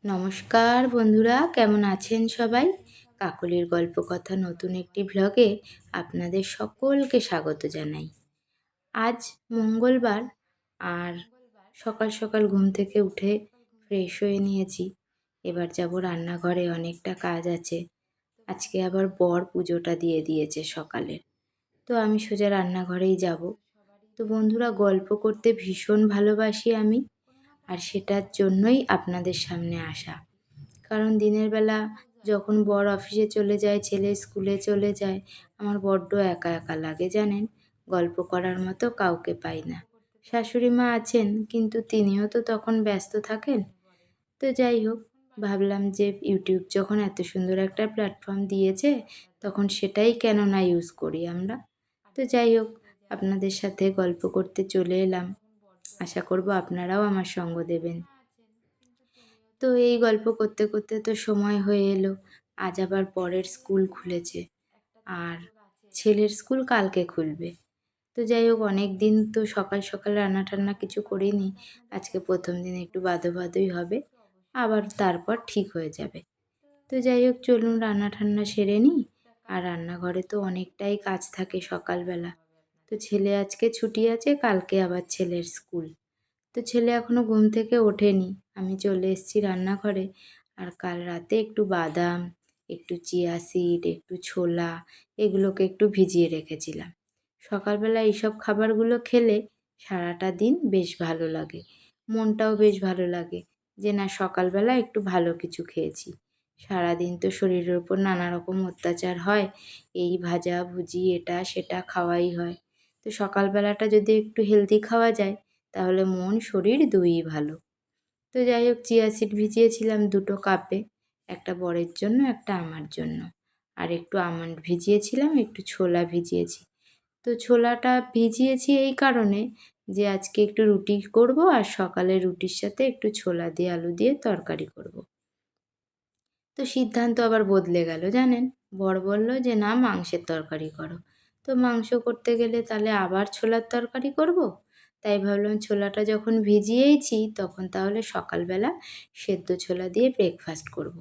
নমস্কার বন্ধুরা, কেমন আছেন সবাই? কাকলির গল্প কথা নতুন একটি ভ্লগে আপনাদের সকলকে স্বাগত জানাই। আজ মঙ্গলবার, আর সকাল সকাল ঘুম থেকে উঠে ফ্রেশ হয়ে নিয়েছি। এবার যাব রান্নাঘরে, অনেকটা কাজ আছে। আজকে আবার বর পুজোটা দিয়ে দিয়েছে সকালে, তো আমি সোজা রান্নাঘরেই যাব। তো বন্ধুরা, গল্প করতে ভীষণ ভালোবাসি আমি, আর সেটার জন্যই আপনাদের সামনে আসা। কারণ দিনের বেলা যখন বর অফিসে চলে যায়, ছেলে স্কুলে চলে যায়, আমার বড্ড একা একা লাগে জানেন। গল্প করার মতো কাউকে পাই না। শাশুড়ি মা আছেন, কিন্তু তিনিও তো তখন ব্যস্ত থাকেন। তো যাই হোক, ভাবলাম যে ইউটিউব যখন এত সুন্দর একটা প্ল্যাটফর্ম দিয়েছে, তখন সেটাই কেন না ইউজ করি আমরা। তো যাই হোক, আপনাদের সাথে গল্প করতে চলে এলাম। আশা করব আপনারাও আমার সঙ্গ দেবেন। তো এই গল্প করতে করতে তো সময় হয়ে এলো। আজ আবার বরের স্কুল খুলেছে, আর ছেলের স্কুল কালকে খুলবে। তো যাই হোক, অনেক দিন তো সকাল সকাল রান্না টান্না কিছু করিনি। আজকে প্রথম দিন একটু বাদো বাদোই হবে, আবার তারপর ঠিক হয়ে যাবে। তো যাই হোক, চলুন রান্না ঠান্না সেরে নিই। আর রান্নাঘরে তো অনেকটাই কাজ থাকে সকালবেলা। তো ছেলে আজকে ছুটি আছে, কালকে আবার ছেলের স্কুল। তো ছেলে এখনো ঘুম থেকে ওঠেনি। আমি চলে এসেছি রান্নাঘরে। আর কাল রাতে একটু বাদাম, একটু চিয়া সিড, একটু ছোলা, এগুলোকে একটু ভিজিয়ে রেখেছিলাম। সকালবেলা এইসব খাবারগুলো খেলে সারাটা দিন বেশ ভালো লাগে, মনটাও বেশ ভালো লাগে যে না, সকালবেলা একটু ভালো কিছু খেয়েছি। সারাদিন তো শরীরের ওপর নানা রকম অত্যাচার হয়, এই ভাজা ভুজি এটা সেটা খাওয়াই হয়। তো সকালবেলাটা যদি একটু হেলদি খাওয়া যায়, তাহলে মন শরীর দুইই ভালো। তো যাই হোক, চিয়া সিড ভিজিয়েছিলাম 2 কাপে, একটা বরের জন্য একটা আমার জন্য। আর একটু আমন্ড ভিজিয়েছিলাম, একটু ছোলা ভিজিয়েছি। তো ছোলাটা ভিজিয়েছি এই কারণে যে আজকে একটু রুটি করব, আর সকালে রুটির সাথে একটু ছোলা দিয়ে আলু দিয়ে তরকারি করব। তো সিদ্ধান্ত আবার বদলে গেল জানেন। বর বলল যে না, মাংসের তরকারি করো। তো মাংস করতে গেলে তাহলে আবার ছোলার তরকারি করব। তাই ভাবলাম ছোলাটা যখন ভিজিয়েইছি, তখন তাহলে সকালবেলা সেদ্ধ ছোলা দিয়ে ব্রেকফাস্ট করব।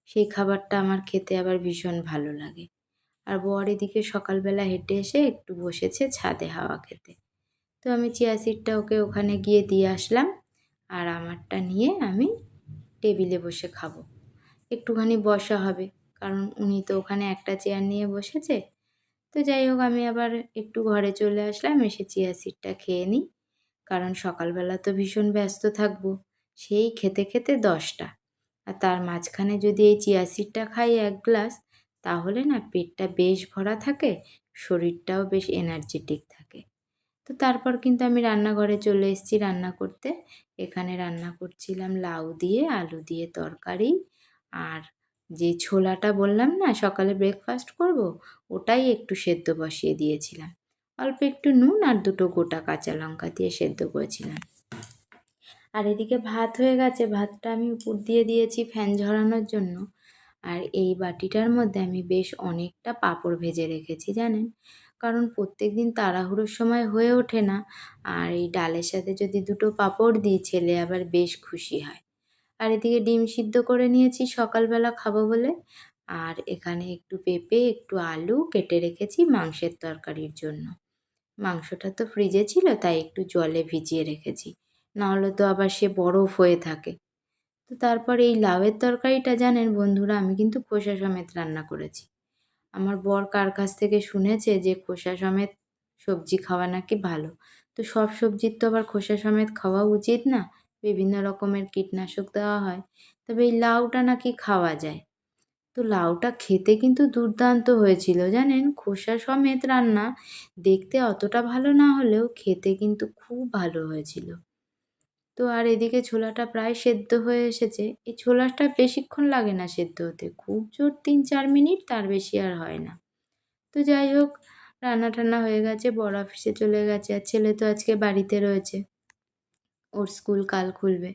সেই খাবারটা আমার খেতে আবার ভীষণ ভালো লাগে। আর বর এদিকে সকালবেলা হেঁটে এসে একটু বসেছে ছাদে হাওয়া খেতে। তো আমি চিয়া সিডটা ওকে ওখানে গিয়ে দিয়ে আসলাম, আর আমারটা নিয়ে আমি টেবিলে বসে খাবো। একটুখানি বসা হবে, কারণ উনি তো ওখানে একটা চেয়ার নিয়ে বসেছে। তো যাই হোক, আমি আবার একটু ঘরে চলে আসলাম, এসে চিয়া সিডটা খেয়ে নিই। কারণ সকালবেলা তো ভীষণ ব্যস্ত থাকবো, সেই খেতে খেতে 10টা। আর তার মাঝখানে যদি এই চিয়া সিডটা খাই 1 গ্লাস, তাহলে না পেটটা বেশ ভরা থাকে, শরীরটাও বেশ এনার্জেটিক থাকে। তো তারপর কিন্তু আমি রান্নাঘরে চলে এসেছি রান্না করতে। এখানে রান্না করছিলাম লাউ দিয়ে আলু দিয়ে তরকারি, আর যে ছোলাটা বললাম না সকালে ব্রেকফাস্ট করব, ওটাই একটু সেদ্ধ বসিয়ে দিয়েছিলাম। অল্প একটু নুন আর 2 গোটা কাঁচা লঙ্কা দিয়ে সেদ্ধ করেছিলাম। আর এদিকে ভাত হয়ে গেছে, ভাতটা আমি উপর দিয়ে দিয়েছি ফ্যান ঝরানোর জন্য। আর এই বাটিটার মধ্যে আমি বেশ অনেকটা পাঁপড় ভেজে রেখেছি জানেন। কারণ প্রত্যেকদিন তাড়াহুড়োর সময় হয়ে ওঠে না। আর এই ডালের সাথে যদি 2 পাঁপড় দিই, ছেলে আবার বেশ খুশি হয়। আর এদিকে ডিম সিদ্ধ করে নিয়েছি সকালবেলা খাবো বলে। আর এখানে একটু পেঁপে, একটু আলু কেটে রেখেছি মাংসের তরকারির জন্য। মাংসটা তো ফ্রিজে ছিল, তাই একটু জলে ভিজিয়ে রেখেছি, নাহলে তো আবার সে বরফ হয়ে থাকে। তো তারপর এই লাউয়ের তরকারিটা জানেন বন্ধুরা, আমি কিন্তু খোসা সমেত রান্না করেছি। আমার বর কার কাছ থেকে শুনেছে যে খোসা সমেত সবজি খাওয়া নাকি ভালো। তো সব সবজির তো আবার খোসা সমেত খাওয়া উচিত না, বিভিন্ন রকমের কীটনাশক দেওয়া হয়। তবে এই লাউটা নাকি খাওয়া যায়। তো লাউটা খেতে কিন্তু দুর্দান্ত হয়েছিল জানেন, খোসা সমেত রান্না। দেখতে অতটা ভালো না হলেও খেতে কিন্তু খুব ভালো হয়েছিল। তো আর এদিকে ছোলাটা প্রায় সেদ্ধ হয়ে এসেছে। এই ছোলাটা বেশিক্ষণ লাগে না সেদ্ধ হতে, খুব জোর 3-4 মিনিট, তার বেশি আর হয় না। তো যাই হোক, রান্না টান্না হয়ে গেছে, বর অফিসে চলে গেছে, আর ছেলে তো আজকে বাড়িতে রয়েছে, ওর স্কুল কাল খুলবে।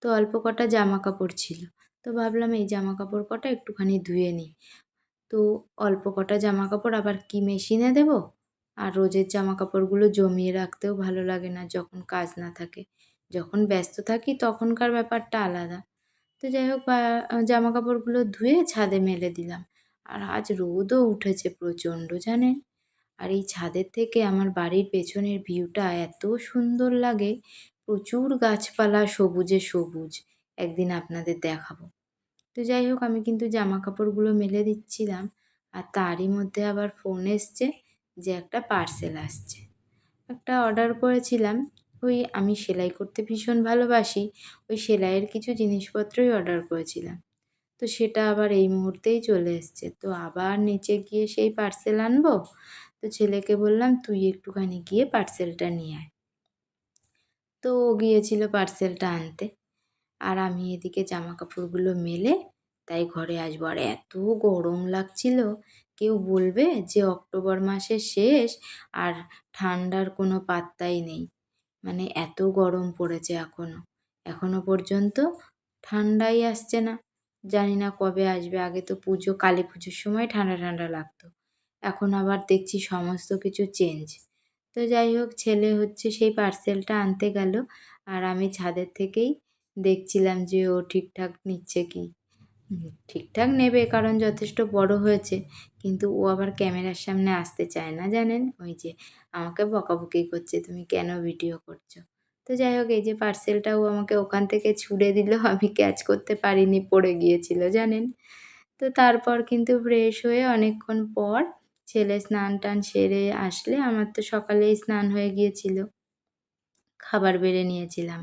তো অল্প কটা জামা কাপড় ছিল, তো ভাবলাম এই জামা কাপড় কটা একটুখানি ধুয়ে নিই। তো অল্প কটা জামা কাপড় আবার কি মেশিনে দেব? আর রোজের জামা কাপড়গুলো জমিয়ে রাখতেও ভালো লাগে না যখন কাজ না থাকে। যখন ব্যস্ত থাকি তখনকার ব্যাপারটা আলাদা। তো যাই হোক জামা কাপড়গুলো ধুয়ে ছাদে মেলে দিলাম। আর আজ রোদও উঠেছে প্রচণ্ড জানেন? আর এই ছাদের থেকে আমার বাড়ির পেছনের ভিউটা এত সুন্দর লাগে, প্রচুর গাছপালা সবুজে সবুজ। একদিন আপনাদের দেখাবো। তো যাই হোক আমি কিন্তু জামা কাপড়গুলো মেলে দিচ্ছিলাম, আর তারই মধ্যে আবার ফোন এসছে যে একটা পার্সেল আসছে। একটা অর্ডার করেছিলাম, ওই আমি সেলাই করতে ভীষণ ভালোবাসি, ওই সেলাইয়ের কিছু জিনিসপত্রই অর্ডার করেছিলাম। তো সেটা আবার এই মুহূর্তেই চলে এসছে। তো আবার নিচে গিয়ে সেই পার্সেল আনবো। তো ছেলেকে বললাম, "তুই একটুখানি গিয়ে পার্সেলটা নিয়ে আয়।" তো ও গিয়েছিল পার্সেলটা আনতে। আর আমি এদিকে জামাকাপড়গুলো মেলে তাই ঘরে আসবো। আর এত গরম লাগছিল, কেউ বলবে যে অক্টোবর মাসের শেষ আর ঠান্ডার কোনো পাত্তাই নেই। মানে এত গরম পড়েছে এখনও। এখনও পর্যন্ত ঠান্ডাই আসছে না। জানি না কবে আসবে। আগে তো কালী পুজোর সময় ঠান্ডা ঠান্ডা লাগতো। এখন আবার দেখছি সমস্ত কিছু চেঞ্জ। তো যাই হোক ছেলে সেই পার্সেলটা আনতে গেল, আর আমি ছাদের থেকেই দেখছিলাম যে ও ঠিকঠাক নিচ্ছে কি। ঠিকঠাক নেবে, কারণ যথেষ্ট বড় হয়েছে। কিন্তু ও আবার ক্যামেরার সামনে আসতে চায় না জানেন? ওই যে আমাকে বকাবকি করছে, "তুমি কেন ভিডিও করছো?" তো যাই হোক এই যে পার্সেলটা ও আমাকে ওখান থেকে ছুঁড়ে দিল, আমি ক্যাচ করতে পারিনি, পড়ে গিয়েছিল জানেন? তো তারপর কিন্তু ফ্রেশ হয়ে অনেকক্ষণ পর ছেলে স্নান-টান সেরে আসলে, আমার তো সকালেই স্নান হয়ে গিয়েছিল। খাবার বেড়ে নিয়েছিলাম।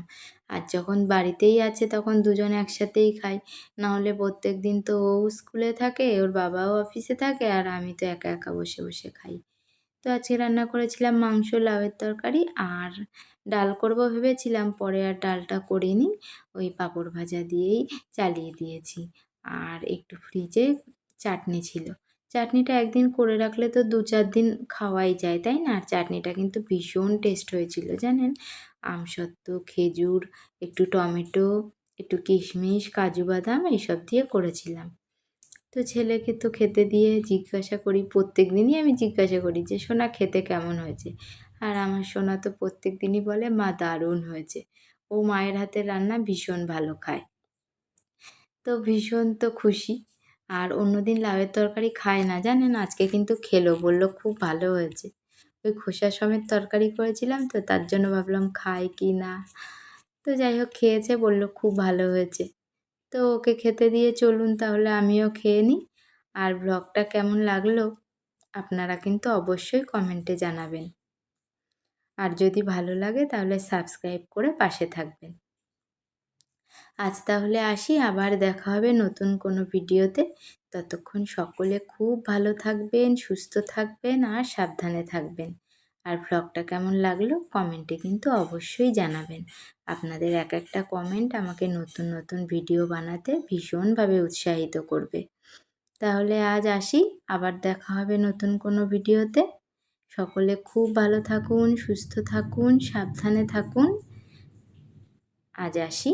আর যখন বাড়িতেই আছে তখন দুজনে একসাথেই খাই। নাহলে প্রত্যেকদিন তো ও স্কুলে থাকে, ওর বাবাও অফিসে থাকে, আর আমি তো একা একা বসে বসে খাই। তো আজকে রান্না করেছিলাম মাংস, লাউয়ের তরকারি আর ডাল করব ভেবেছিলাম, পরে আর ডালটা করিনি। ওই পাঁপড় ভাজা দিয়েই চালিয়ে দিয়েছি। আর একটু ফ্রিজে চাটনি ছিল। চাটনিটা একদিন করে রাখলে তো ২-৪ দিন খাওয়াই যায়, তাই না? আর চাটনিটা কিন্তু ভীষণ টেস্ট হয়েছিল জানেন? আমসত্ত্ব, খেজুর, একটু টমেটো, একটু কিশমিশ, কাজু বাদাম এইসব দিয়ে করেছিলাম। তো ছেলেকে তো খেতে দিয়ে জিজ্ঞাসা করি, প্রত্যেকদিনই আমি জিজ্ঞাসা করি যে, "সোনা খেতে কেমন হয়েছে?" আর আমার সোনা তো প্রত্যেকদিনই বলে, "মা দারুণ হয়েছে।" ও মায়ের হাতের রান্না ভীষণ ভালো খায়। তো ভীষণ তো খুশি। আর অন্যদিন লাউয়ের তরকারি খায় না জানেন? আজকে কিন্তু খেলো, বলল খুব ভালো হয়েছে। ওই খোসা সমেত তরকারি করেছিলাম তো তার জন্য ভাবলাম খায় কি না। তো যাই হোক খেয়েছে, বলল খুব ভালো হয়েছে। তো ওকে খেতে দিয়ে চলুন তাহলে আমিও খেয়ে নিই। আর ব্লগটা কেমন লাগলো আপনারা কিন্তু অবশ্যই কমেন্টে জানাবেন। আর যদি ভালো লাগে তাহলে সাবস্ক্রাইব করে পাশে থাকবেন। আজ তাহলে আসি, আবার দেখা হবে নতুন কোনো ভিডিওতে। ততক্ষণ সকলে খুব ভালো থাকবেন, সুস্থ থাকবেন আর সাবধানে থাকবেন। আর ব্লগটা কেমন লাগলো কমেন্টে কিন্তু অবশ্যই জানাবেন। আপনাদের এক একটা কমেন্ট আমাকে নতুন নতুন ভিডিও বানাতে ভীষণভাবে উৎসাহিত করবে। তাহলে আজ আসি, আবার দেখা হবে নতুন কোনো ভিডিওতে। সকলে খুব ভালো থাকুন, সুস্থ থাকুন, সাবধানে থাকুন। আজ আসি।